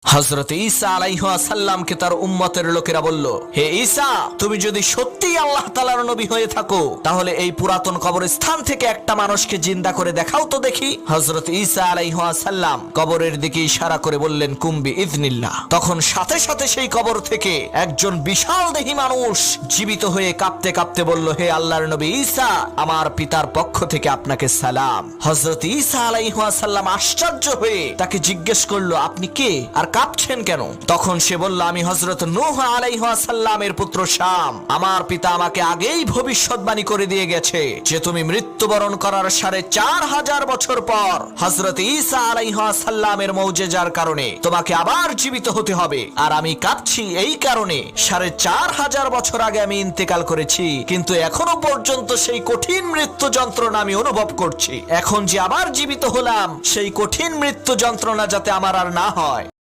হযরত ঈসা আলাইহিস সালামকে তার উম্মতের লোকেরা বলল, হে ঈসা, তুমি যদি সত্যিই আল্লাহ তাআলার নবী হয়ে থাকো তাহলে এই পুরাতন কবরস্থান থেকে একটা মানুষকে জিন্দা করে দেখাও তো দেখি। হযরত ঈসা আলাইহিস সালাম কবরের দিকে ইশারা করে বললেন, কুম বিইذনিল্লাহ। তখন সাথে সাথে সেই কবর থেকে একজন বিশাল দেহী মানুষ জীবিত হয়ে কাঁপতে কাঁপতে বলল, হে আল্লাহর নবী ঈসা, আমার পিতার পক্ষ থেকে আপনাকে সালাম। হযরত ঈসা আলাইহিস সালাম আশ্চর্য হয়ে তাকে জিজ্ঞেস করলো, আপনি কে আর কাঁপছেন কেন? তখন সে বলল, আমি হযরত নূহ আলাইহিস সালামের পুত্র শাম। আমার পিতা আমাকে আগেই ভবিষ্যৎবাণী করে দিয়ে গেছে যে তুমি মৃত্যুবরণ করার ৪৫০০ বছর পর হযরত ঈসা আলাইহিস সালামের মুজিজার কারণে তোমাকে আবার জীবিত হতে হবে। আর আমি কাঁপছি এই কারণে ৪৫০০ বছর আগে আমি ইন্তেকাল করেছি, কিন্তু এখনো পর্যন্ত সেই কঠিন মৃত্যু যন্ত্রণা আমি অনুভব করছি। এখন যে আবার জীবিত হলাম সেই কঠিন মৃত্যু যন্ত্রণা যাতে আমার আর না হয়।